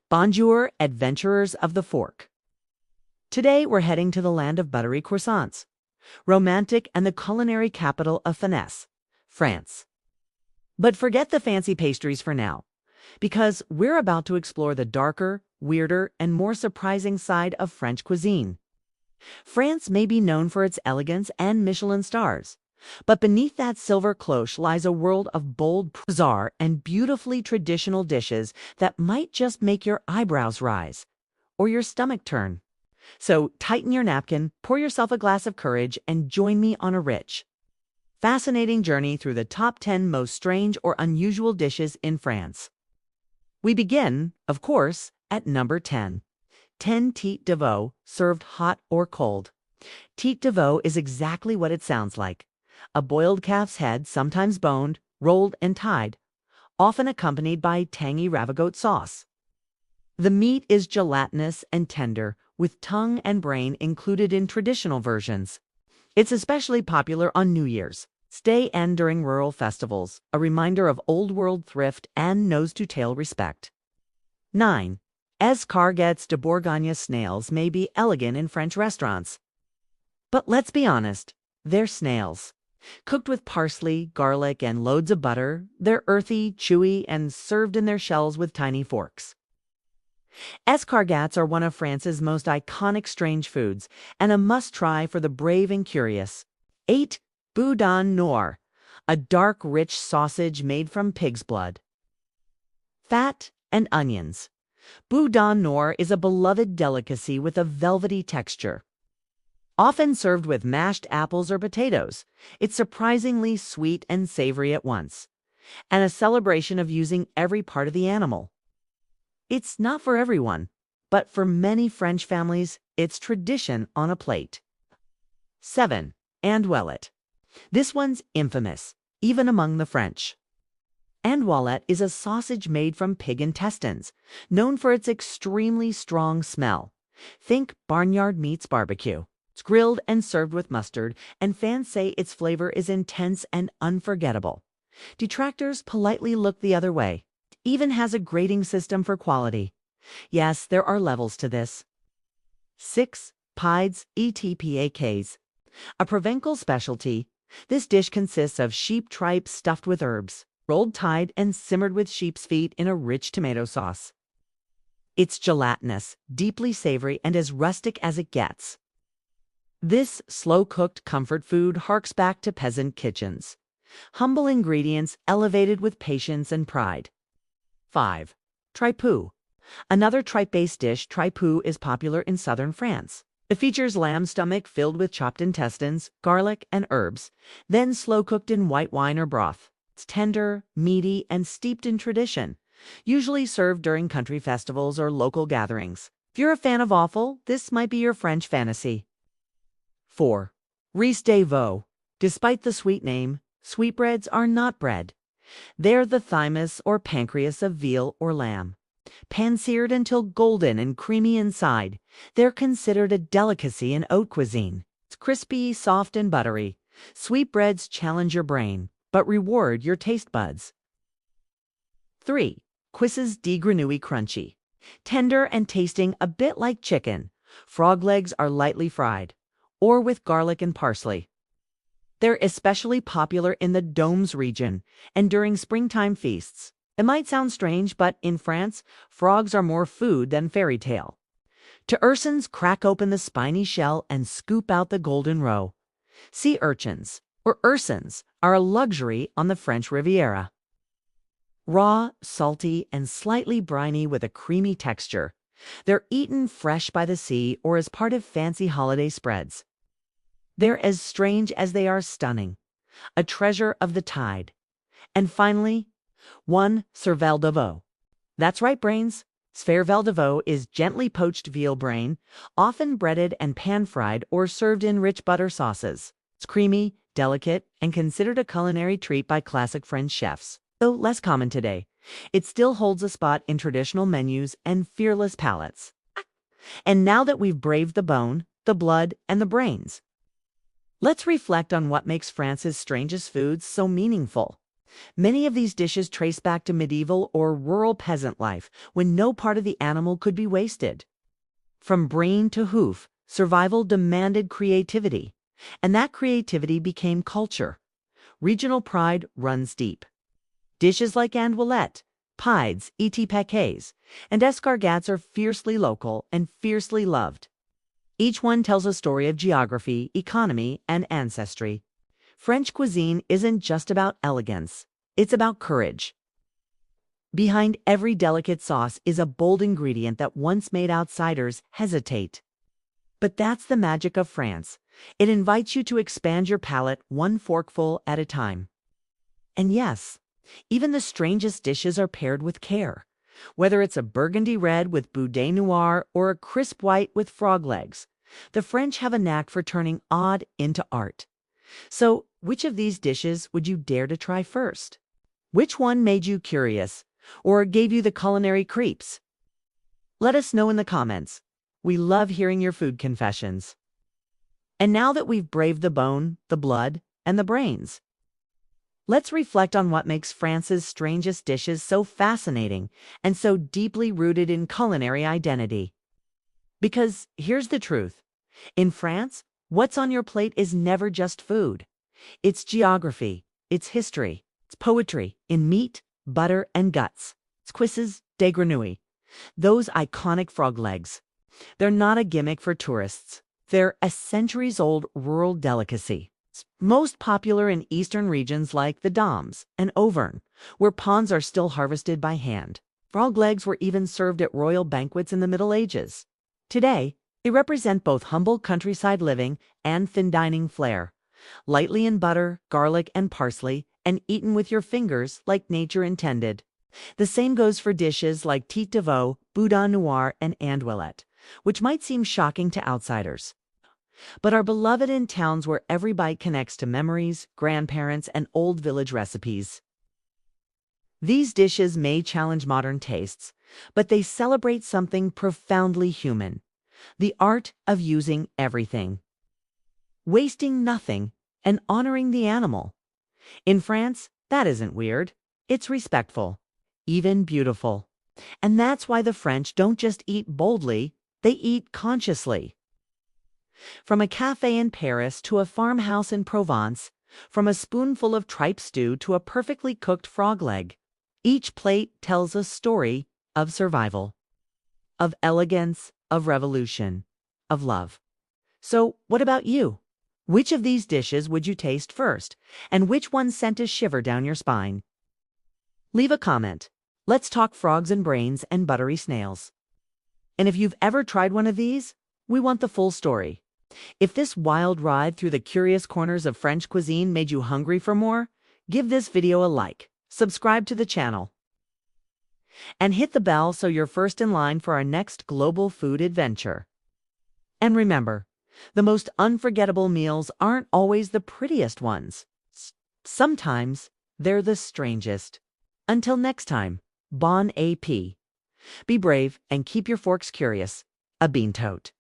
Bonjour, adventurers of the fork. Today we're heading to the land of buttery croissants, romantic and the culinary capital of finesse, France. But forget the fancy pastries for now, because we're about to explore the darker, weirder, and more surprising side of French cuisine. France may be known for its elegance and Michelin stars, but beneath that silver cloche lies a world of bold, bizarre, and beautifully traditional dishes that might just make your eyebrows rise or your stomach turn. So tighten your napkin, pour yourself a glass of courage, and join me on a rich, fascinating journey through the top 10 most strange or unusual dishes in France. We begin, of course, at number 10. 10 tête de veau, served hot or cold. Tête de veau is exactly what it sounds like. A boiled calf's head, sometimes boned, rolled, and tied, often accompanied by tangy ravigote sauce. The meat is gelatinous and tender, with tongue and brain included in traditional versions. It's especially popular on New Year's Day and during rural festivals, a reminder of old-world thrift and nose-to-tail respect. 9. Escargots de Bourgogne. Snails may be elegant in French restaurants, but let's be honest, they're snails. Cooked with parsley, garlic, and loads of butter, they're earthy, chewy, and served in their shells with tiny forks. Escargots are one of France's most iconic strange foods, and a must-try for the brave and curious. 8. Boudin noir, a dark, rich sausage made from pig's blood, fat, and onions. Boudin noir is a beloved delicacy with a velvety texture. Often served with mashed apples or potatoes, it's surprisingly sweet and savory at once, and a celebration of using every part of the animal. It's not for everyone, but for many French families, it's tradition on a plate. 7. Andouillet. This one's infamous, even among the French. Andouillet is a sausage made from pig intestines, known for its extremely strong smell. Think barnyard meets barbecue. It's grilled and served with mustard, and fans say its flavor is intense and unforgettable. Detractors politely look the other way. It even has a grading system for quality. Yes, there are levels to this. 6. Pieds etpaks. A Provençal specialty, this dish consists of sheep tripe stuffed with herbs, rolled tied and simmered with sheep's feet in a rich tomato sauce. It's gelatinous, deeply savory, and as rustic as it gets. This slow-cooked comfort food harks back to peasant kitchens. Humble ingredients elevated with patience and pride. 5. Tripou. Another tripe-based dish, tripou is popular in southern France. It features lamb stomach filled with chopped intestines, garlic, and herbs, then slow-cooked in white wine or broth. It's tender, meaty, and steeped in tradition, usually served during country festivals or local gatherings. If you're a fan of offal, this might be your French fantasy. 4. Riz de veau. Despite the sweet name, sweetbreads are not bread. They're the thymus or pancreas of veal or lamb. Pan-seared until golden and creamy inside, they're considered a delicacy in haute cuisine. It's crispy, soft, and buttery. Sweetbreads challenge your brain, but reward your taste buds. 3. Cuisses de grenouille crunchy. Tender and tasting a bit like chicken, frog legs are lightly fried, or with garlic and parsley. They're especially popular in the Domes region and during springtime feasts. It might sound strange, but in France, frogs are more food than fairy tale. To ursins, crack open the spiny shell and scoop out the golden roe. Sea urchins, or ursins, are a luxury on the French Riviera. Raw, salty, and slightly briny with a creamy texture. They're eaten fresh by the sea or as part of fancy holiday spreads. They're as strange as they are stunning, a treasure of the tide. And finally, 1. Cervelle de veau. That's right, brains. Cervelle de veau is gently poached veal brain, often breaded and pan-fried or served in rich butter sauces. It's creamy, delicate, and considered a culinary treat by classic French chefs. Though less common today, it still holds a spot in traditional menus and fearless palates. And now that we've braved the bone, the blood, and the brains, let's reflect on what makes France's strangest foods so meaningful. Many of these dishes trace back to medieval or rural peasant life when no part of the animal could be wasted. From brain to hoof, survival demanded creativity, and that creativity became culture. Regional pride runs deep. Dishes like andouillette, pides, et paquets, and escargots are fiercely local and fiercely loved. Each one tells a story of geography, economy, and ancestry. French cuisine isn't just about elegance, it's about courage. Behind every delicate sauce is a bold ingredient that once made outsiders hesitate. But that's the magic of France. It invites you to expand your palate one forkful at a time. And yes, even the strangest dishes are paired with care. Whether it's a burgundy red with boudin noir or a crisp white with frog legs, the French have a knack for turning odd into art. So, which of these dishes would you dare to try first? Which one made you curious or gave you the culinary creeps? Let us know in the comments. We love hearing your food confessions. And now that we've braved the bone, the blood, and the brains, let's reflect on what makes France's strangest dishes so fascinating and so deeply rooted in culinary identity. Because here's the truth. In France, what's on your plate is never just food. It's geography, it's history, it's poetry in meat, butter, and guts. It's cuisses de grenouille, those iconic frog legs. They're not a gimmick for tourists. They're a centuries-old rural delicacy. It's most popular in eastern regions like the Dômes and Auvergne, where ponds are still harvested by hand. Frog legs were even served at royal banquets in the Middle Ages. Today, they represent both humble countryside living and thin dining flair. Lightly in butter, garlic, and parsley, and eaten with your fingers like nature intended. The same goes for dishes like tête de veau, boudin noir, and andouillette, which might seem shocking to outsiders, but are beloved in towns where every bite connects to memories, grandparents, and old village recipes. These dishes may challenge modern tastes, but they celebrate something profoundly human: the art of using everything, wasting nothing, and honoring the animal. In France, that isn't weird. It's respectful, even beautiful. And that's why the French don't just eat boldly, they eat consciously. From a cafe in Paris to a farmhouse in Provence, from a spoonful of tripe stew to a perfectly cooked frog leg, each plate tells a story of survival, of elegance, of revolution, of love. So, what about you? Which of these dishes would you taste first, and which one sent a shiver down your spine? Leave a comment. Let's talk frogs and brains and buttery snails. And if you've ever tried one of these, we want the full story. If this wild ride through the curious corners of French cuisine made you hungry for more, give this video a like, subscribe to the channel, and hit the bell so you're first in line for our next global food adventure. And remember, the most unforgettable meals aren't always the prettiest ones. Sometimes they're the strangest. Until next time, bon appétit. Be brave and keep your forks curious. A bean toast.